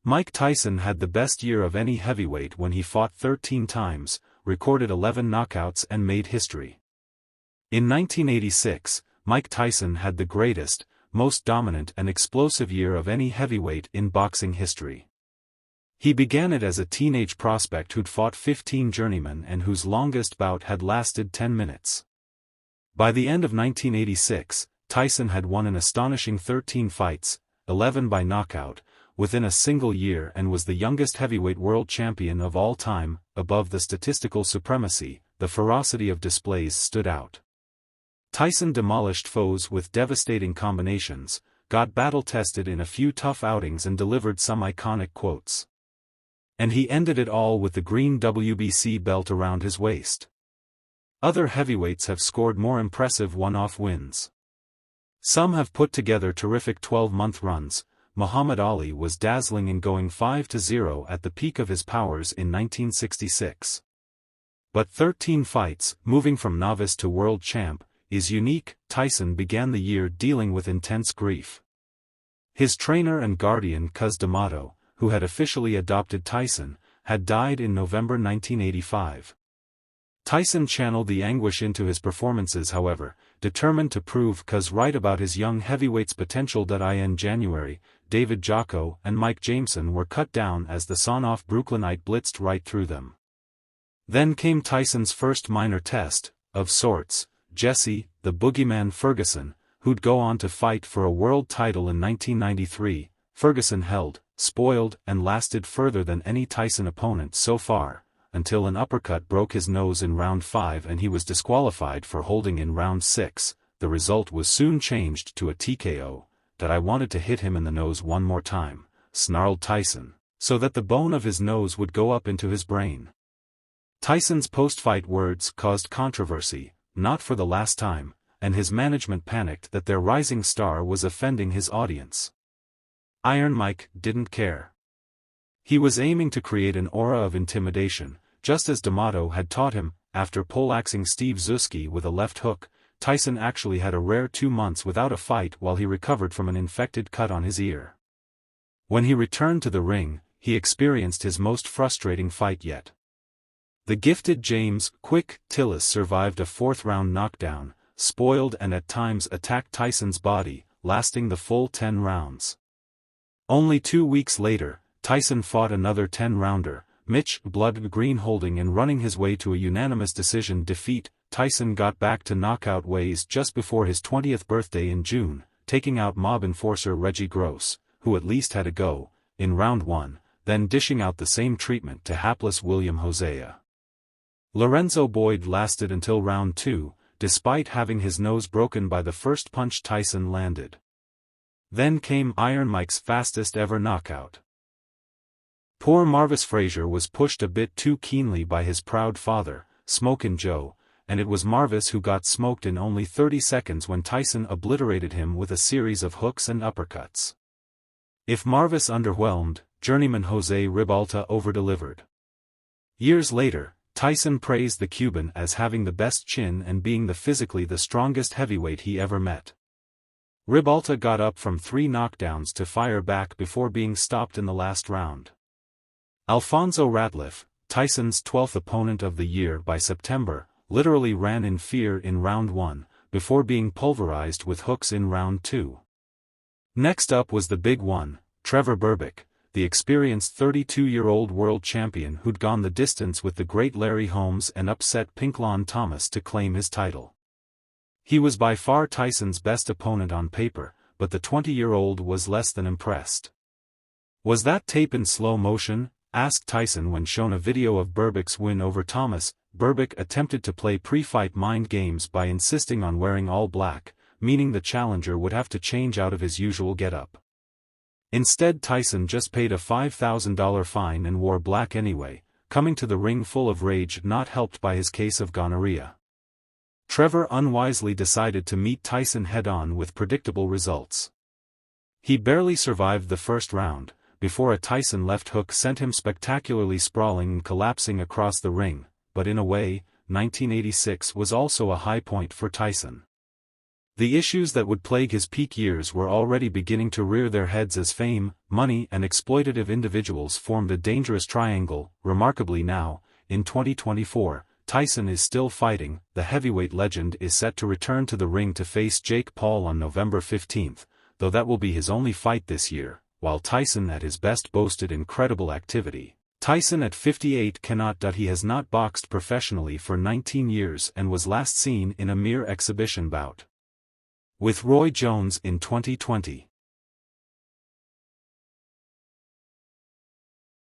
Mike Tyson had the best year of any heavyweight when he fought 13 times, recorded 11 knockouts and made history. In 1986, Mike Tyson had the greatest, most dominant and explosive year of any heavyweight in boxing history. He began it as a teenage prospect who'd fought 15 journeymen and whose longest bout had lasted 10 minutes. By the end of 1986, Tyson had won an astonishing 13 fights, 11 by knockout, within a single year and was the youngest heavyweight world champion of all time. Above the statistical supremacy, the ferocity of displays stood out. Tyson demolished foes with devastating combinations, got battle-tested in a few tough outings and delivered some iconic quotes. And he ended it all with the green WBC belt around his waist. Other heavyweights have scored more impressive one-off wins. Some have put together terrific 12-month runs. Muhammad Ali was dazzling in going 5-0 at the peak of his powers in 1966. But 13 fights, moving from novice to world champ, is unique. Tyson began the year dealing with intense grief. His trainer and guardian Cus D'Amato, who had officially adopted Tyson, had died in November 1985. Tyson channeled the anguish into his performances, however, determined to prove Cus right about his young heavyweight's potential. In January, David Jocko and Mike Jameson were cut down as the sawn-off Brooklynite blitzed right through them. Then came Tyson's first minor test, of sorts, Jesse, the Boogeyman Ferguson, who'd go on to fight for a world title in 1993. Ferguson held, spoiled, and lasted further than any Tyson opponent so far, until an uppercut broke his nose in round 5 and he was disqualified for holding in round 6. The result was soon changed to a TKO. That I wanted to hit him in the nose one more time, snarled Tyson, so that the bone of his nose would go up into his brain. Tyson's post-fight words caused controversy, not for the last time, and his management panicked that their rising star was offending his audience. Iron Mike didn't care. He was aiming to create an aura of intimidation, just as D'Amato had taught him. After poleaxing Steve Zuski with a left hook, Tyson actually had a rare 2 months without a fight while he recovered from an infected cut on his ear. When he returned to the ring, he experienced his most frustrating fight yet. The gifted James "Quick" Tillis survived a 4th-round knockdown, spoiled and at times attacked Tyson's body, lasting the full 10 rounds. Only 2 weeks later, Tyson fought another 10-rounder, Mitch "Blood" Green holding and running his way to a unanimous decision defeat. Tyson got back to knockout ways just before his 20th birthday in June, taking out mob enforcer Reggie Gross, who at least had a go, in round 1, then dishing out the same treatment to hapless William Hosea. Lorenzo Boyd lasted until round 2, despite having his nose broken by the first punch Tyson landed. Then came Iron Mike's fastest ever knockout. Poor Marvis Frazier was pushed a bit too keenly by his proud father, Smokin' Joe, and it was Marvis who got smoked in only 30 seconds when Tyson obliterated him with a series of hooks and uppercuts. If Marvis underwhelmed, journeyman Jose Ribalta overdelivered. Years later, Tyson praised the Cuban as having the best chin and being physically the strongest heavyweight he ever met. Ribalta got up from 3 knockdowns to fire back before being stopped in the last round. Alfonso Ratliff, Tyson's 12th opponent of the year by September, literally ran in fear in round 1, before being pulverized with hooks in round 2. Next up was the big one, Trevor Berbick, the experienced 32-year-old world champion who'd gone the distance with the great Larry Holmes and upset Pinklon Thomas to claim his title. He was by far Tyson's best opponent on paper, but the 20-year-old was less than impressed. "Was that tape in slow motion?" asked Tyson when shown a video of Berbick's win over Thomas. Berbick attempted to play pre-fight mind games by insisting on wearing all black, meaning the challenger would have to change out of his usual getup. Instead, Tyson just paid a $5,000 fine and wore black anyway, coming to the ring full of rage, not helped by his case of gonorrhea. Trevor unwisely decided to meet Tyson head-on with predictable results. He barely survived the first round, before a Tyson left hook sent him spectacularly sprawling and collapsing across the ring, but in a way, 1986 was also a high point for Tyson. The issues that would plague his peak years were already beginning to rear their heads as fame, money and exploitative individuals formed a dangerous triangle. Remarkably now, in 2024, Tyson is still fighting. The heavyweight legend is set to return to the ring to face Jake Paul on November 15, though that will be his only fight this year. While Tyson at his best boasted incredible activity, Tyson at 58 cannot. He has not boxed professionally for 19 years and was last seen in a mere exhibition bout with Roy Jones in 2020.